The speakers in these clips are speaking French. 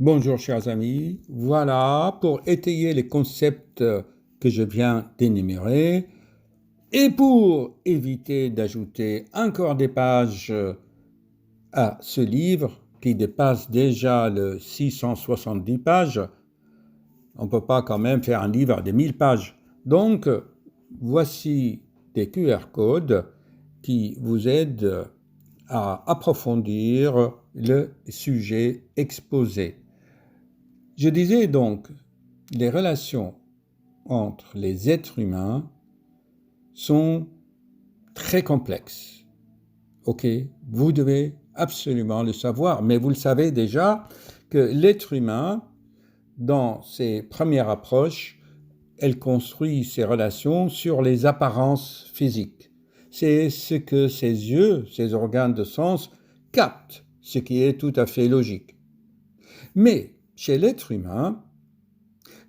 Bonjour chers amis, voilà pour étayer les concepts que je viens d'énumérer et pour éviter d'ajouter encore des pages à ce livre qui dépasse déjà le 670 pages, on ne peut pas quand même faire un livre de 1000 pages. Donc voici des QR codes qui vous aident à approfondir le sujet exposé. Je disais donc, les relations entre les êtres humains sont très complexes. Ok, vous devez absolument le savoir, mais vous le savez déjà que l'être humain, dans ses premières approches, elle construit ses relations sur les apparences physiques. C'est ce que ses yeux, ses organes de sens captent, ce qui est tout à fait logique. Mais chez l'être humain,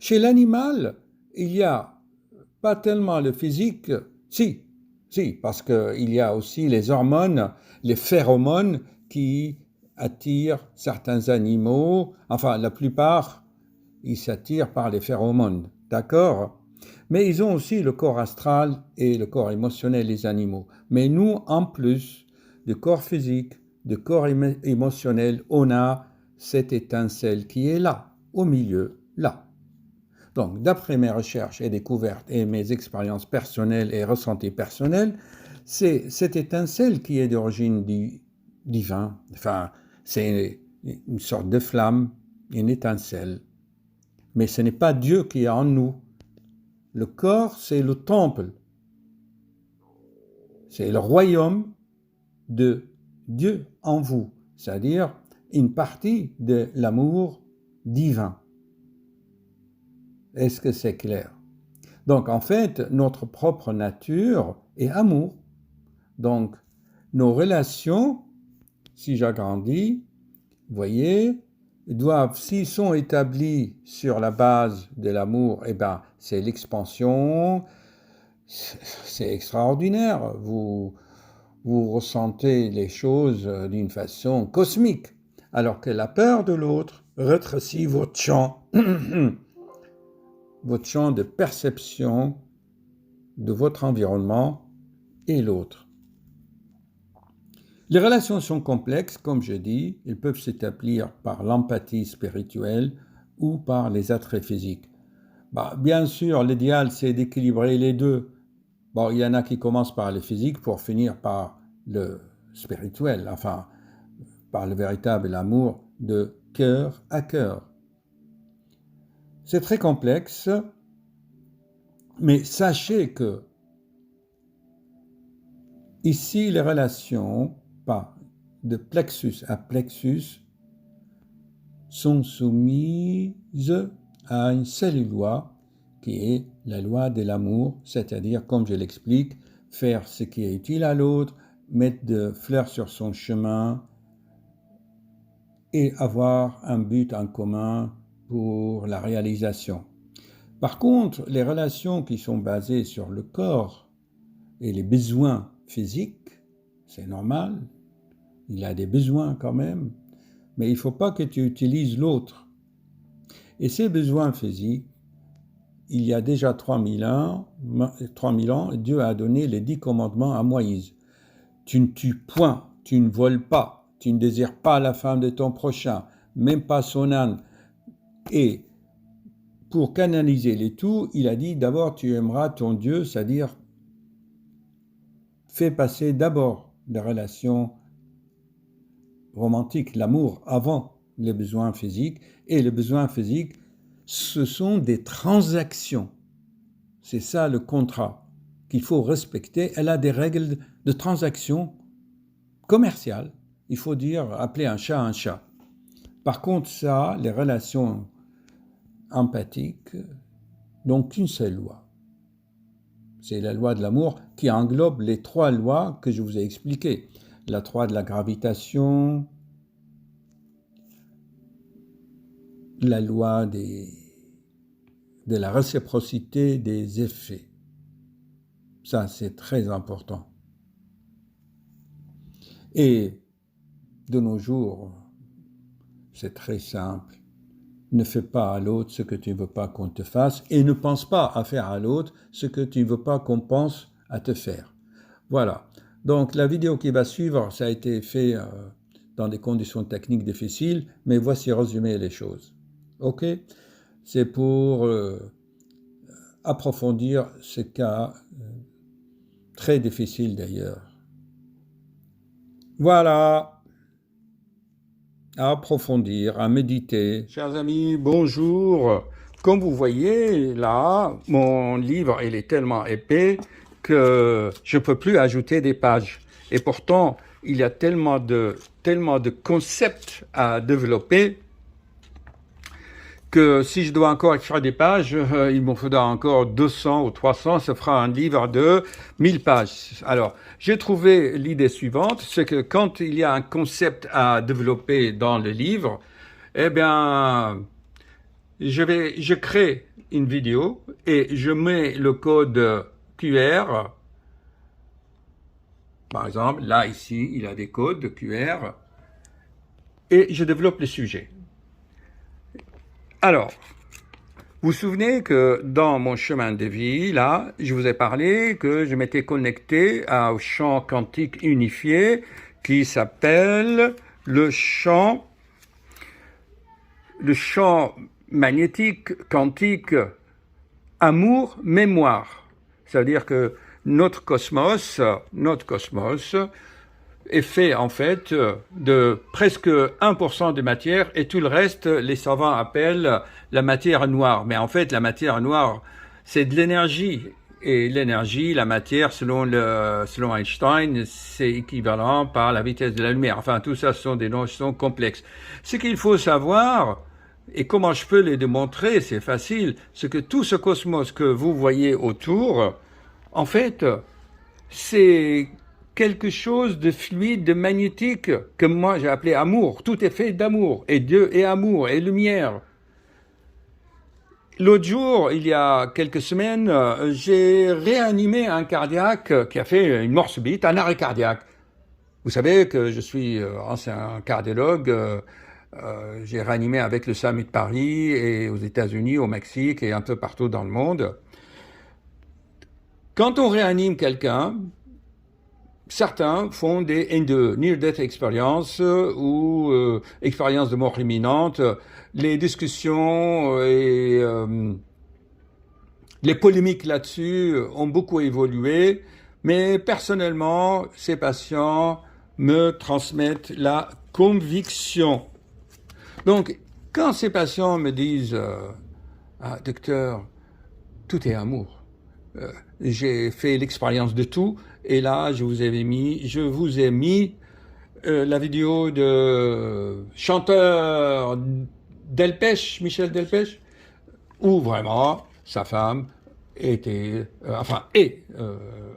chez l'animal, il n'y a pas tellement le physique, si, parce qu'il y a aussi les hormones, les phéromones qui attirent certains animaux, enfin la plupart, ils s'attirent par les phéromones, d'accord? Mais ils ont aussi le corps astral et le corps émotionnel, les animaux. Mais nous, en plus du corps physique, du corps émotionnel, on a cette étincelle qui est là, au milieu, là. Donc, d'après mes recherches et découvertes et mes expériences personnelles et ressentis personnels, c'est cette étincelle qui est d'origine divine. Enfin, c'est une sorte de flamme, une étincelle. Mais ce n'est pas Dieu qui est en nous. Le corps, c'est le temple. C'est le royaume de Dieu en vous, c'est-à-dire une partie de l'amour divin. Est-ce que c'est clair? Donc, en fait, notre propre nature est amour. Donc, nos relations, si j'agrandis, vous voyez, doivent, s'ils sont établis sur la base de l'amour, eh bien, c'est l'expansion, c'est extraordinaire. Vous ressentez les choses d'une façon cosmique, alors que la peur de l'autre rétrécit votre champ, votre champ de perception de votre environnement et l'autre. Les relations sont complexes, comme je dis, elles peuvent s'établir par l'empathie spirituelle ou par les attraits physiques. Bien sûr, l'idéal, c'est d'équilibrer les deux. Il y en a qui commencent par le physique pour finir par le spirituel, enfin, par le véritable amour de cœur à cœur. C'est très complexe, mais sachez que ici, les relations, de plexus à plexus, sont soumises à une seule loi qui est la loi de l'amour, c'est-à-dire, comme je l'explique, faire ce qui est utile à l'autre, mettre de fleurs sur son chemin et avoir un but en commun pour la réalisation. Par contre, les relations qui sont basées sur le corps et les besoins physiques, c'est normal, il a des besoins quand même, mais il ne faut pas que tu utilises l'autre. Et ces besoins physiques, il y a déjà 3000 ans, Dieu a donné les 10 commandements à Moïse. Tu ne tues point, tu ne voles pas, tu ne désires pas la femme de ton prochain, même pas son âne. Et pour canaliser les tout, il a dit d'abord tu aimeras ton Dieu, c'est-à-dire fais passer d'abord la relation romantique, l'amour, avant les besoins physiques. Et les besoins physiques, ce sont des transactions. C'est ça le contrat qu'il faut respecter. Elle a des règles de transaction commerciale. Il faut appeler un chat. Par contre, ça, les relations empathiques n'ont qu'une seule loi. C'est la loi de l'amour qui englobe les 3 lois que je vous ai expliquées. La loi de la gravitation, la loi de la réciprocité des effets. Ça, c'est très important. Et de nos jours, c'est très simple. Ne fais pas à l'autre ce que tu ne veux pas qu'on te fasse et ne pense pas à faire à l'autre ce que tu ne veux pas qu'on pense à te faire. Voilà. Donc la vidéo qui va suivre, ça a été fait dans des conditions techniques difficiles, mais voici résumer les choses. Ok? C'est pour approfondir ce cas très difficile d'ailleurs. Voilà. À approfondir, à méditer. Chers amis, bonjour. Comme vous voyez, là, mon livre, il est tellement épais que je ne peux plus ajouter des pages. Et pourtant, il y a tellement de concepts à développer que si je dois encore écrire des pages, il m'en faudra encore 200 ou 300, ça fera un livre de 1000 pages. Alors, j'ai trouvé l'idée suivante, c'est que quand il y a un concept à développer dans le livre, eh bien, je crée une vidéo et je mets le code QR. Par exemple, là, ici, il y a des codes QR et je développe le sujet. Alors, vous vous souvenez que dans mon chemin de vie, là, je vous ai parlé que je m'étais connecté au champ quantique unifié qui s'appelle le champ magnétique quantique amour-mémoire. C'est-à-dire que notre cosmos est fait en fait de presque 1% de matière et tout le reste, les savants appellent la matière noire. Mais en fait, la matière noire, c'est de l'énergie. Et l'énergie, la matière, selon Einstein, c'est équivalent par la vitesse de la lumière. Enfin, tout ça, ce sont des notions complexes. Ce qu'il faut savoir, et comment je peux les démontrer, c'est facile, c'est que tout ce cosmos que vous voyez autour, en fait, c'est quelque chose de fluide, de magnétique, que moi j'ai appelé amour. Tout est fait d'amour, et Dieu est amour, et lumière. L'autre jour, il y a quelques semaines, j'ai réanimé un cardiaque qui a fait une mort subite, un arrêt cardiaque. Vous savez que je suis ancien cardiologue, j'ai réanimé avec le SAMU de Paris et aux États-Unis, au Mexique et un peu partout dans le monde. Quand on réanime quelqu'un, certains font des NDE, Near Death Experience ou expérience de mort imminente. Les discussions et les polémiques là-dessus ont beaucoup évolué, mais personnellement, ces patients me transmettent la conviction. Donc, quand ces patients me disent ah, docteur, tout est amour. J'ai fait l'expérience de tout, et là, je vous ai mis la vidéo de chanteur Delpech, Michel Delpech, où vraiment sa femme est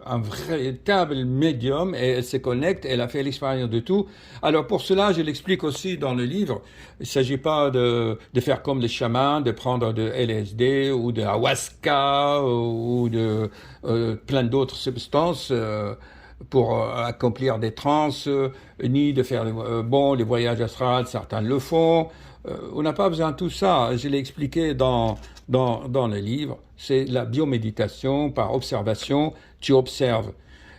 un véritable médium et elle se connecte, elle a fait l'expérience de tout. Alors pour cela, je l'explique aussi dans le livre, il ne s'agit pas de faire comme les chamans, de prendre de LSD ou de ayahuasca ou de plein d'autres substances pour accomplir des transes, ni de faire les voyages astrales, certains le font. On n'a pas besoin de tout ça, je l'ai expliqué dans le livre, c'est la bioméditation par observation, tu observes.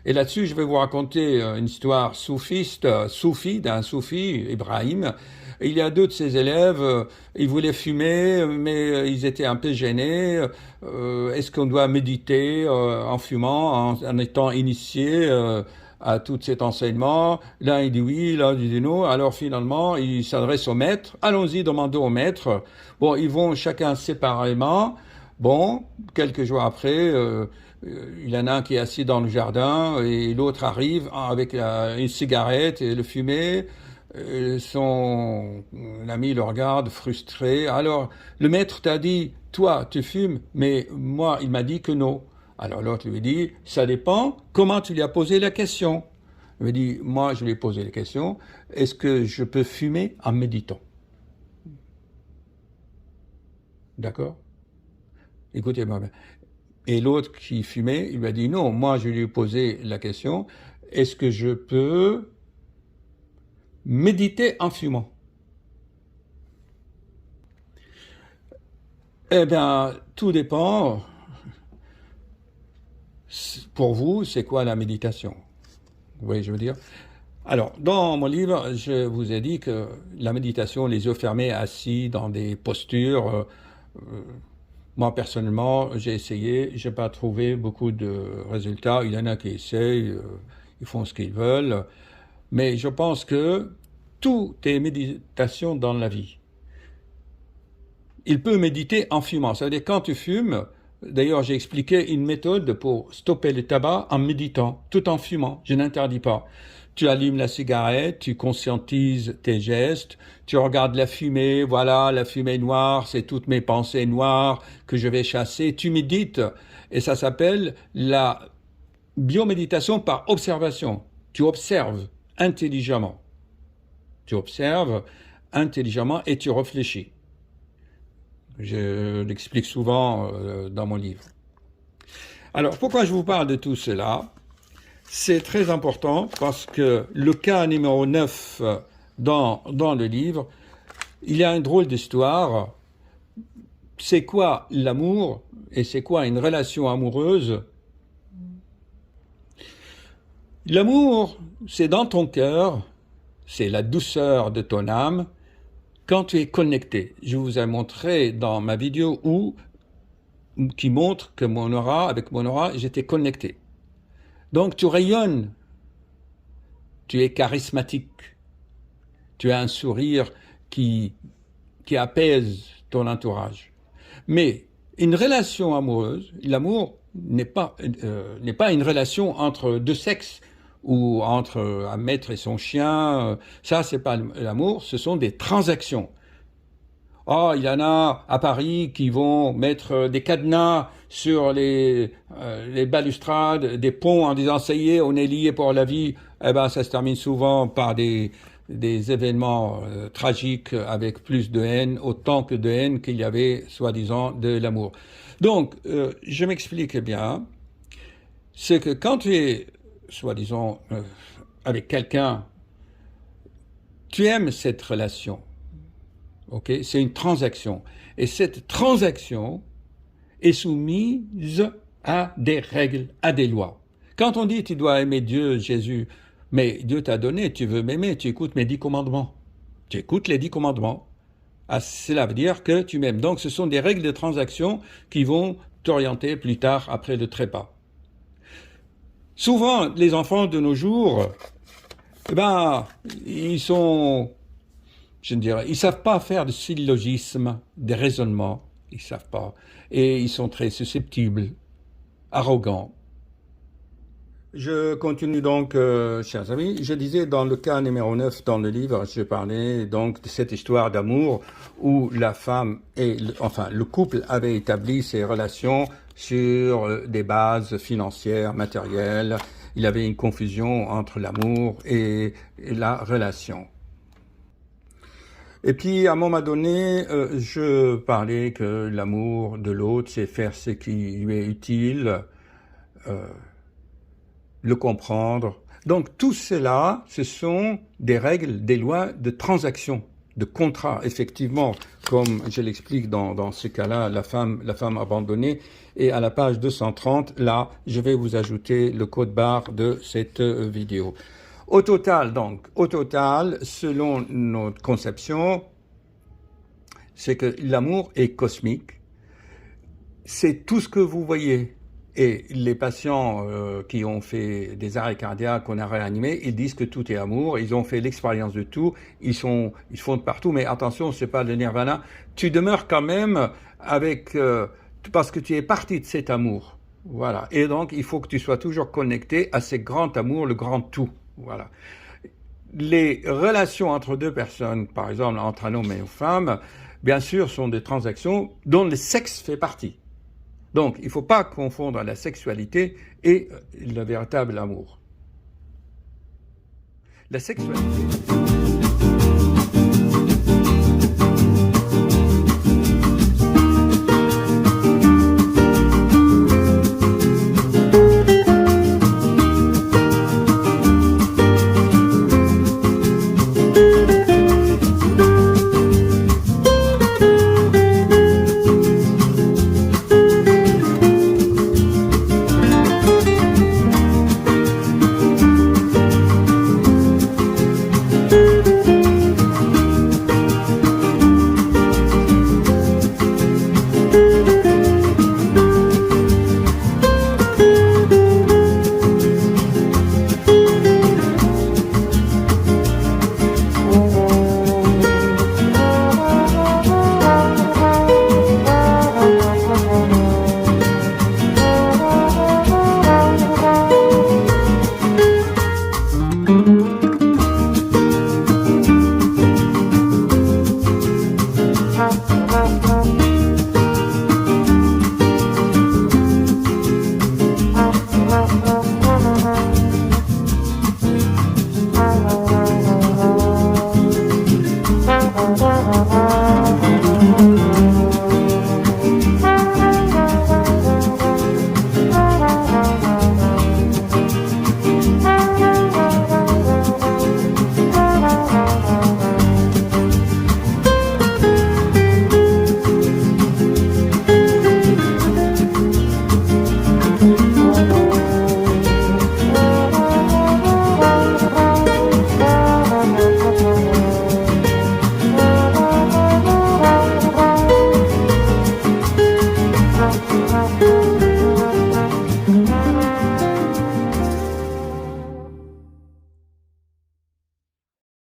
Et là-dessus, je vais vous raconter une histoire d'un soufi, Ibrahim. Il y a deux de ses élèves, ils voulaient fumer, mais ils étaient un peu gênés. Est-ce qu'on doit méditer en fumant, en étant initié à tout cet enseignement? L'un il dit oui, l'un il dit non. Alors finalement, il s'adresse au maître. Allons-y, demandons au maître. Bon, ils vont chacun séparément. Bon, quelques jours après, il y en a un qui est assis dans le jardin et l'autre arrive avec une cigarette et le fumet. Son ami le regarde frustré. Alors, le maître t'a dit, toi, tu fumes, mais moi, il m'a dit que non. Alors l'autre lui dit, ça dépend comment tu lui as posé la question. Il me dit, moi, je lui ai posé la question, est-ce que je peux fumer en méditant? D'accord? Écoutez-moi bien. Et l'autre qui fumait, il m'a dit, non, moi, je lui ai posé la question, est-ce que je peux méditer en fumant? Eh bien, tout dépend. Pour vous, c'est quoi la méditation? Vous voyez, je veux dire. Alors, dans mon livre, je vous ai dit que la méditation, les yeux fermés, assis dans des postures, moi personnellement, j'ai essayé, j'ai pas trouvé beaucoup de résultats. Il y en a qui essayent, ils font ce qu'ils veulent, mais je pense que tout est méditation dans la vie. Il peut méditer en fumant, ça veut dire quand tu fumes. D'ailleurs, j'ai expliqué une méthode pour stopper le tabac en méditant, tout en fumant. Je n'interdis pas. Tu allumes la cigarette, tu conscientises tes gestes, tu regardes la fumée, voilà, la fumée noire, c'est toutes mes pensées noires que je vais chasser. Tu médites, et ça s'appelle la bioméditation par observation. Tu observes intelligemment. Tu observes intelligemment et tu réfléchis. Je l'explique souvent dans mon livre. Alors, pourquoi je vous parle de tout cela? C'est très important parce que le cas numéro 9 dans le livre, il y a une drôle d'histoire. C'est quoi l'amour et c'est quoi une relation amoureuse? L'amour, c'est dans ton cœur, c'est la douceur de ton âme, quand tu es connecté. Je vous ai montré dans ma vidéo qui montre que avec mon aura, j'étais connecté. Donc tu rayonnes, tu es charismatique, tu as un sourire qui apaise ton entourage. Mais une relation amoureuse, l'amour n'est pas une relation entre deux sexes ou entre un maître et son chien. Ça, c'est pas l'amour, ce sont des transactions. Oh, il y en a à Paris qui vont mettre des cadenas sur les balustrades, des ponts en disant ça y est, on est liés pour la vie. Eh ben, ça se termine souvent par des événements tragiques avec plus de haine, autant que de haine qu'il y avait, soi-disant, de l'amour. Donc, je m'explique bien. C'est que quand tu es, soi-disant, avec quelqu'un, tu aimes cette relation. Ok, c'est une transaction. Et cette transaction est soumise à des règles, à des lois. Quand on dit tu dois aimer Dieu, Jésus, mais Dieu t'a donné, tu veux m'aimer, tu écoutes mes 10 commandements. Tu écoutes les 10 commandements. Ah, cela veut dire que tu m'aimes. Donc ce sont des règles de transaction qui vont t'orienter plus tard après le trépas. Souvent, les enfants de nos jours, ils sont... je dirais, ils savent pas faire de syllogisme, des raisonnements, ils savent pas. Et ils sont très susceptibles, arrogants. Je continue donc, chers amis. Je disais dans le cas numéro 9 dans le livre, je parlais donc de cette histoire d'amour où la femme et, le couple avait établi ses relations sur des bases financières, matérielles. Il y avait une confusion entre l'amour et la relation. Et puis, à un moment donné, je parlais que l'amour de l'autre, c'est faire ce qui lui est utile, le comprendre. Donc, tout cela, ce sont des règles, des lois de transaction, de contrat. Effectivement, comme je l'explique dans ce cas-là, la femme abandonnée. Et à la page 230, là, je vais vous ajouter le code barre de cette vidéo. Au total, selon notre conception, c'est que l'amour est cosmique. C'est tout ce que vous voyez. Et les patients qui ont fait des arrêts cardiaques, qu'on a réanimés, ils disent que tout est amour. Ils ont fait l'expérience de tout. Ils font de partout. Mais attention, c'est pas le nirvana. Tu demeures quand même avec... parce que tu es parti de cet amour. Voilà. Et donc, il faut que tu sois toujours connecté à ce grand amour, le grand tout. Voilà. Les relations entre deux personnes, par exemple entre un homme et une femme, bien sûr, sont des transactions dont le sexe fait partie. Donc, il ne faut pas confondre la sexualité et le véritable amour. La sexualité...